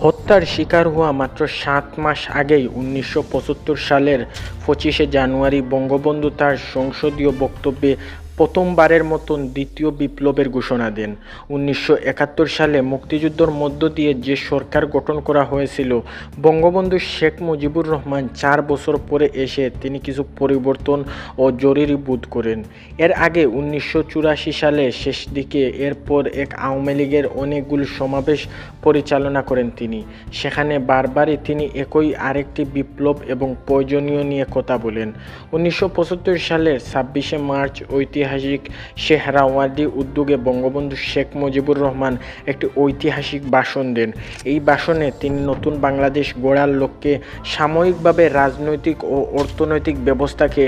হত্যার শিকার হওয়া মাত্র ৭ মাস আগেই ১৯৭৫ সালের ২৫শে জানুয়ারি বঙ্গবন্ধু তাঁর সংসদীয় বক্তব্যে প্রথমবারের মতন দ্বিতীয় বিপ্লবের ঘোষণা দেন। ১৯৭১ সালে মুক্তিযুদ্ধের মধ্য দিয়ে যে সরকার গঠন করা হয়েছিল, বঙ্গবন্ধু শেখ মুজিবুর রহমান ৪ বছর পরে এসে তিনি কিছু পরিবর্তন ও জরুরি বোধ করেন। এর আগে ১৯৮৪ সালে শেষ দিকে এরপর এক আওয়ামী লীগের অনেকগুলো সমাবেশ পরিচালনা করেন তিনি। সেখানে বারবারই তিনি একই আরেকটি বিপ্লব এবং প্রয়োজনীয় নিয়ে কথা বলেন। ১৯৭৫ সালের ২৬শে মার্চ ঐতিহাসিক সোহরাওয়ার্দী উদ্যোগে বঙ্গবন্ধু শেখ মুজিবুর রহমান একটি ঐতিহাসিক ভাষণ দেন। এই ভাষণে তিনি নতুন বাংলাদেশ গড়ার লক্ষ্যে সাময়িকভাবে রাজনৈতিক ও অর্থনৈতিক ব্যবস্থাকে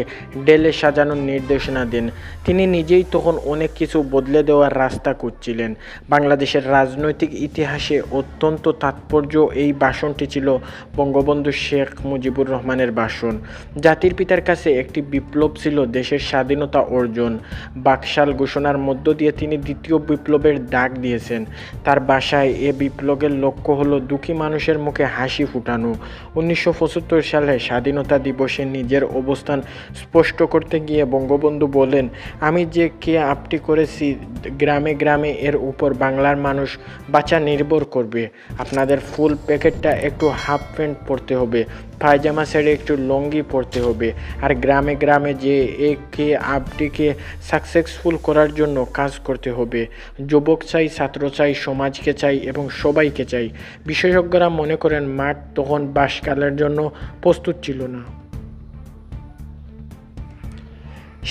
ঢেলে সাজানোর নির্দেশনা দেন। তিনি নিজেই তখন অনেক কিছু বদলে দেওয়ার রাস্তা খুঁজছিলেন। বাংলাদেশের রাজনৈতিক ইতিহাসে অত্যন্ত তাৎপর্য এই ভাষণটি ছিল বঙ্গবন্ধু শেখ মুজিবুর রহমানের ভাষণ। জাতির পিতার কাছে একটি বিপ্লব ছিল দেশের স্বাধীনতা অর্জন। বাকশাল ঘোষণার মধ্য দিয়ে তিনি দ্বিতীয় বিপ্লবের ডাক দিয়েছেন। তার ভাষায় এ বিপ্লবের লক্ষ্য হলো দুঃখী মানুষের মুখে হাসি ফুটানো। ১৯৭৫ সালে স্বাধীনতা দিবসে নিজের অবস্থান স্পষ্ট করতে গিয়ে বঙ্গবন্ধু বলেন, আমি যে কে আপটি করেছি গ্রামে গ্রামে এর উপর বাংলার মানুষ বাঁচা নির্ভর করবে। আপনাদের ফুল প্যাকেটটা একটু হাফ প্যান্ট পরতে হবে, পায়জামা ছেড়ে একটু লুঙ্গি পরতে হবে। আর গ্রামে গ্রামে যে একে আপটিকে সাকসেসফুল করার জন্য কাজ করতে হবে। যুবক চাই, ছাত্র চাই, সমাজকে চাই এবং সবাইকে চাই। বিশেষজ্ঞরা মনে করেন মাঠ তখন বাসকালের জন্য প্রস্তুত ছিল না।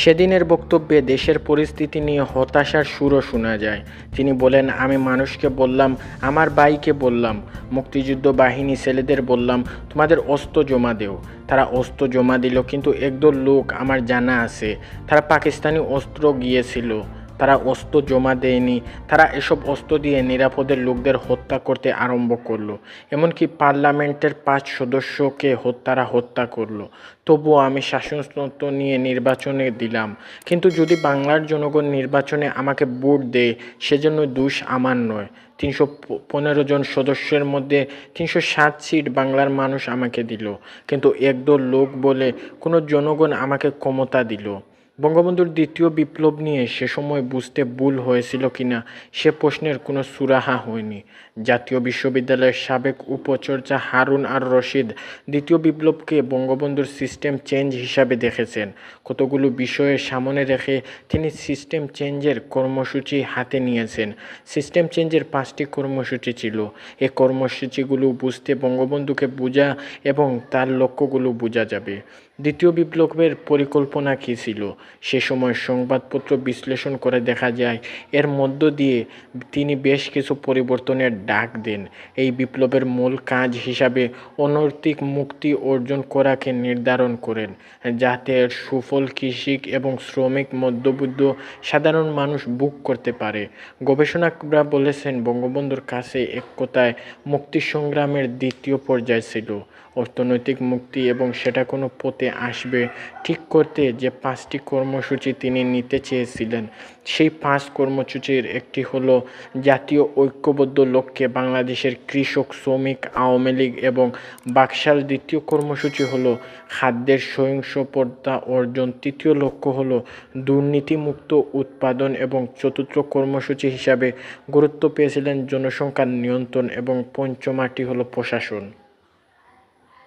সেদিনের বক্তব্যে দেশের পরিস্থিতি নিয়ে হতাশার সুরও শোনা যায়। তিনি বলেন, আমি মানুষকে বললাম, আমার ভাইকে বললাম, মুক্তিযুদ্ধ বাহিনী ছেলেদের বললাম, তোমাদের অস্ত্র জমা দেও। তারা অস্ত্র জমা দিল, কিন্তু একদল লোক আমার জানা আছে তারা পাকিস্তানি অস্ত্র গিয়েছিল, তারা অস্ত্র জমা দেয়নি। তারা এসব অস্ত্র দিয়ে নিরাপদের লোকদের হত্যা করতে আরম্ভ করলো। এমনকি পার্লামেন্টের ৫ সদস্যকে তারা হত্যা করলো। তবুও আমি শাসনতন্ত্র নিয়ে নির্বাচনে দিলাম। কিন্তু যদি বাংলার জনগণ নির্বাচনে আমাকে ভোট দেয়, সেজন্য দোষ আমার নয়। ৩১৫ জন সদস্যের মধ্যে ৩৬০ সিট বাংলার মানুষ আমাকে দিল, কিন্তু একদল লোক বলে কোনো জনগণ আমাকে ক্ষমতা দিল। বঙ্গবন্ধুর দ্বিতীয় বিপ্লব নিয়ে সে সময় বুঝতে ভুল হয়েছিল কিনা সে প্রশ্নের কোনো সুরাহা হয়নি। জাতীয় বিশ্ববিদ্যালয়ের সাবেক উপাচার্য হারুন আর রশিদ দ্বিতীয় বিপ্লবকে বঙ্গবন্ধুর সিস্টেম চেঞ্জ হিসাবে দেখেছেন। কতগুলো বিষয়ের সামনে রেখে তিনি সিস্টেম চেঞ্জের কর্মসূচি হাতে নিয়েছেন। সিস্টেম চেঞ্জের 5টি কর্মসূচি ছিল। এই কর্মসূচিগুলো বুঝতে বঙ্গবন্ধুকে বোঝা এবং তার লক্ষ্যগুলো বোঝা যাবে। দ্বিতীয় বিপ্লবের পরিকল্পনা কী ছিল? সে সময় সংবাদপত্র বিশ্লেষণ করে দেখা যায় এর মধ্য দিয়ে তিনি বেশ কিছু পরিবর্তনের ডাক দেন। এই বিপ্লবের মূল কাজ হিসাবে অনৈতিক মুক্তি অর্জন করাকে নির্ধারণ করেন, যাতে এর সুফল কৃষক এবং শ্রমিক মধ্যবিত্ত সাধারণ মানুষ ভোগ করতে পারে। গবেষকরা বলেছেন বঙ্গবন্ধুর কাছে এক কথায় মুক্তি সংগ্রামের দ্বিতীয় পর্যায় ছিল অর্থনৈতিক মুক্তি, এবং সেটা কোনো পথে আসবে ঠিক করতে যে 5টি কর্মসূচি তিনি নিতে চেয়েছিলেন। সেই 5 কর্মসূচির একটি হলো জাতীয় ঐক্যবদ্ধ লক্ষ্যে বাংলাদেশের কৃষক, শ্রমিক, আওয়ামী লীগ এবং বাকশাল। দ্বিতীয় কর্মসূচি হলো খাদ্যের স্বয়ংসম্পূর্ণতা অর্জন। তৃতীয় লক্ষ্য হলো দুর্নীতিমুক্ত উৎপাদন এবং চতুর্থ কর্মসূচি হিসাবে গুরুত্ব পেয়েছিলেন জনসংখ্যার নিয়ন্ত্রণ এবং পঞ্চমটি হলো প্রশাসন।